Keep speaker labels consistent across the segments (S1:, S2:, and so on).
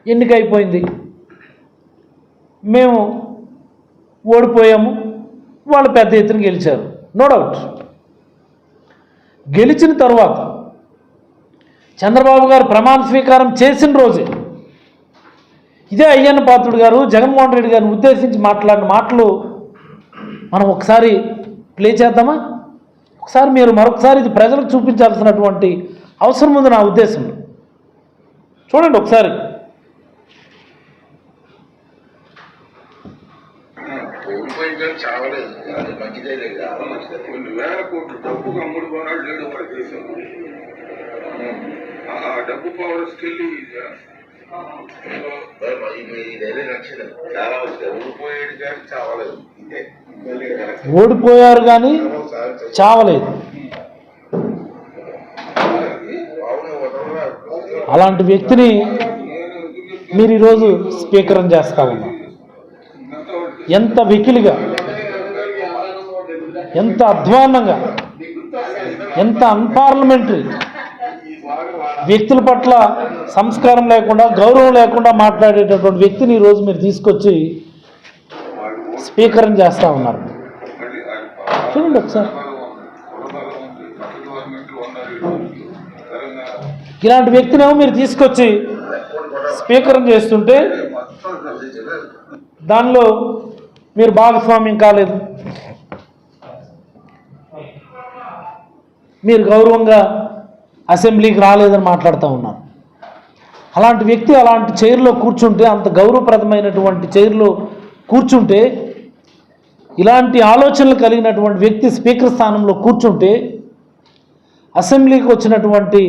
S1: ఎన్నిక అయిపోయింది, మేము ఓడిపోయాము, వాళ్ళు పెద్ద ఎత్తున గెలిచారు. No doubt. గెలిచిన తర్వాత చంద్రబాబు గారు ప్రమాణ స్వీకారం చేసిన రోజే ఇదే అయ్యన్న పాత్రుడు గారు జగన్మోహన్ రెడ్డి గారిని ఉద్దేశించి మాట్లాడిన మాటలు మనం ఒకసారి ప్లే చేద్దామా? ఒకసారి మీరు మరొకసారి ఇది ప్రజలకు చూపించాల్సినటువంటి అవసరం ఉంది నా ఉద్దేశంలో. చూడండి ఒకసారి.
S2: కొన్ని వేల కోట్లు డబ్బుగా అమ్ముడు పోరాడు లేడు వాడు చేశాను. ఆ డబ్బు పవర్స్కెళ్ళి ఓడిపోయాడు కానీ చావలేదు.
S1: ఓడిపోయారు కానీ చావలేదు. అలాంటి వ్యక్తిని మీరు ఈరోజు స్పీకరం చేస్తా ఉన్నారు. ఎంత వెకిలిగా, ఎంత అధ్వాన్నంగా, ఎంత అన్పార్లమెంటరీ, వ్యక్తుల పట్ల సంస్కారం లేకుండా, గౌరవం లేకుండా మాట్లాడేటటువంటి వ్యక్తిని ఈరోజు మీరు తీసుకొచ్చి స్పీకరం చేస్తూ ఉన్నారు. చూడండి ఒకసారి. ఇలాంటి వ్యక్తినేమో మీరు తీసుకొచ్చి స్పీకరం చేస్తుంటే దానిలో మీరు భాగస్వామ్యం కాలేదు, మీరు గౌరవంగా అసెంబ్లీకి రాలేదని మాట్లాడుతూ ఉన్నారు. అలాంటి వ్యక్తి అలాంటి చైర్లో కూర్చుంటే, అంత గౌరవప్రదమైనటువంటి చైర్లో కూర్చుంటే, ఇలాంటి ఆలోచనలు కలిగినటువంటి వ్యక్తి స్పీకర్ స్థానంలో కూర్చుంటే అసెంబ్లీకి వచ్చినటువంటి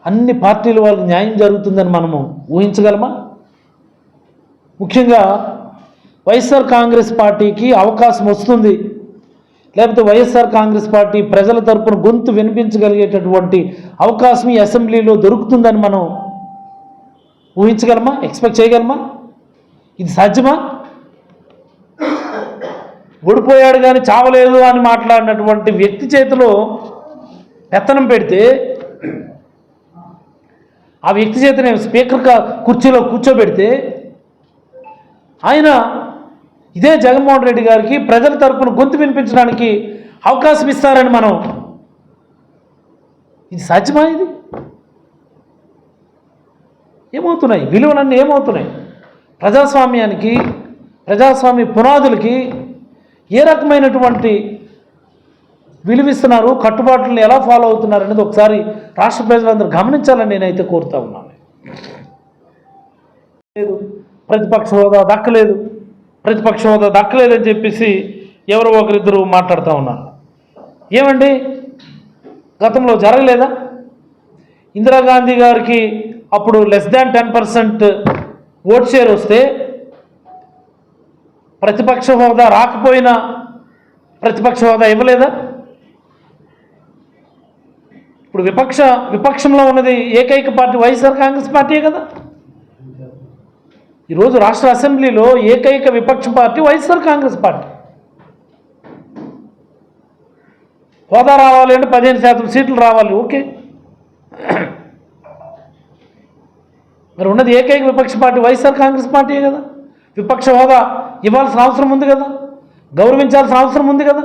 S1: అన్ని పార్టీల వాళ్ళకి న్యాయం జరుగుతుందని మనము ఊహించగలమా? ముఖ్యంగా వైఎస్ఆర్ కాంగ్రెస్ పార్టీకి అవకాశం వస్తుంది, లేకపోతే వైఎస్ఆర్ కాంగ్రెస్ పార్టీ ప్రజల తరపున గొంతు వినిపించగలిగేటటువంటి అవకాశం ఈ అసెంబ్లీలో దొరుకుతుందని మనం ఊహించగలమా? ఎక్స్పెక్ట్ చేయగలమా? ఇది సాధ్యమా? ఓడిపోయాడు కానీ చావలేదు అని మాట్లాడినటువంటి వ్యక్తి చేతిలో పెత్తనం పెడితే, ఆ వ్యక్తి చేతిని స్పీకర్ కుర్చీలో కూర్చోబెడితే, ఆయన ఇదే జగన్మోహన్ రెడ్డి గారికి ప్రజల తరపున గొంతు వినిపించడానికి అవకాశం ఇస్తారని మనం, ఇది సాధ్యమా? ఇది ఏమవుతున్నాయి? విలువలన్నీ ఏమవుతున్నాయి? ప్రజాస్వామ్యానికి, ప్రజాస్వామ్య పునాదులకి ఏ రకమైనటువంటి విలువిస్తున్నారు, కట్టుబాట్లను ఎలా ఫాలో అవుతున్నారు అనేది ఒకసారి రాష్ట్ర ప్రజలందరూ గమనించాలని నేనైతే కోరుతా ఉన్నాను. లేదు, ప్రతిపక్ష హోదా దక్కలేదు, ప్రతిపక్ష హోదా దక్కలేదని చెప్పేసి ఎవరో ఒకరిద్దరు మాట్లాడుతూ ఉన్నారు. ఏమండి, గతంలో జరగలేదా? ఇందిరాగాంధీ గారికి అప్పుడు <10% ఓట్ షేర్ వస్తే, ప్రతిపక్ష హోదా రాకపోయినా ప్రతిపక్ష హోదా ఇవ్వలేదా? ఇప్పుడు విపక్షంలో ఉన్నది ఏకైక పార్టీ వైఎస్ఆర్ కాంగ్రెస్ పార్టీయే కదా. ఈరోజు రాష్ట్ర అసెంబ్లీలో ఏకైక విపక్ష పార్టీ వైఎస్ఆర్ కాంగ్రెస్ పార్టీ. హోదా రావాలి అంటే 15% సీట్లు రావాలి, ఓకే. మరి ఉన్నది ఏకైక విపక్ష పార్టీ వైఎస్ఆర్ కాంగ్రెస్ పార్టీయే కదా. విపక్ష హోదా ఇవ్వాల్సిన అవసరం ఉంది కదా, గౌరవించాల్సిన అవసరం ఉంది కదా.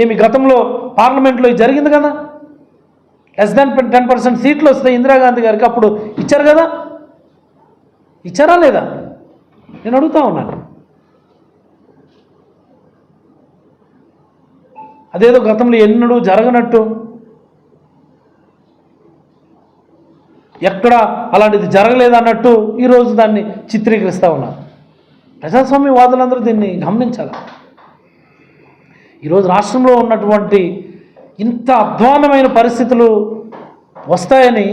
S1: ఏమి గతంలో పార్లమెంట్లో జరిగింది కదా, <10% సీట్లు వస్తాయి ఇందిరాగాంధీ గారికి, అప్పుడు ఇచ్చారు కదా. ఇచ్చారా లేదా? నేను అడుగుతా ఉన్నాను. అదేదో గతంలో ఎన్నడూ జరగనట్టు, ఎక్కడ అలాంటిది జరగలేదన్నట్టు ఈరోజు దాన్ని చిత్రీకరిస్తూ ఉన్నారు. ప్రజాస్వామ్యవాదులందరూ దీన్ని గమనించాలి. ఈరోజు రాష్ట్రంలో ఉన్నటువంటి ఇంత అధ్వాన్నమైన పరిస్థితులు వస్తాయని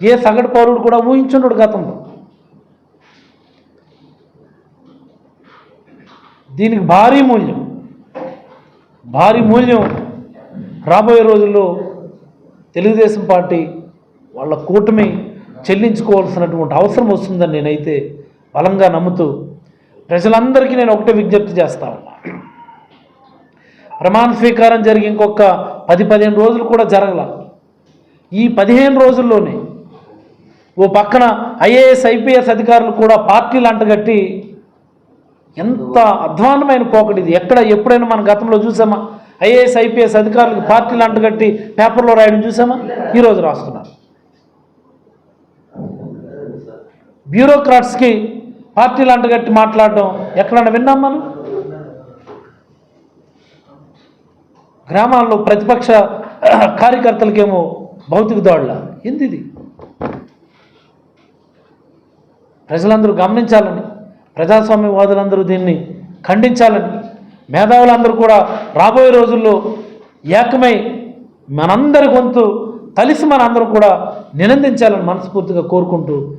S1: ఏ సగటు పౌరుడు కూడా ఊహించుండడు గతంలో. దీనికి భారీ మూల్యం రాబోయే రోజుల్లో తెలుగుదేశం పార్టీ వాళ్ళ కూటమి చెల్లించుకోవాల్సినటువంటి అవసరం వస్తుందని నేనైతే బలంగా నమ్ముతూ ప్రజలందరికీ నేను ఒకటే విజ్ఞప్తి చేస్తా ఉన్నా. ప్రమాణ స్వీకారం జరిగి ఇంకొక 10-15 రోజులు కూడా జరగల. ఈ 15 రోజుల్లోనే ఓ పక్కన ఐఏఎస్ ఐపీఎస్ అధికారులు కూడా పార్టీలు అంటగట్టి, ఎంత అధ్వాన్నమైన పోకటి ఇది. ఎప్పుడైనా మన గతంలో చూసామా? ఐఏఎస్ ఐపీఎస్ అధికారులకు పార్టీలు అంటగట్టి పేపర్లో రాయడం చూసామా? ఈరోజు రాస్తున్నారు. బ్యూరోక్రాట్స్కి పార్టీలు అంటగట్టి మాట్లాడడం ఎక్కడన్నా విన్నాం మనం? గ్రామాల్లో ప్రతిపక్ష కార్యకర్తలకేమో భౌతిక దాడుల. ఇది ప్రజలందరూ గమనించాలని, ప్రజాస్వామ్యవాదులందరూ దీన్ని ఖండించాలని, మేధావులందరూ కూడా రాబోయే రోజుల్లో ఏకమై మనందరి గొంతు కలిసి మనందరూ కూడా నినందించాలని మనస్ఫూర్తిగా కోరుకుంటూ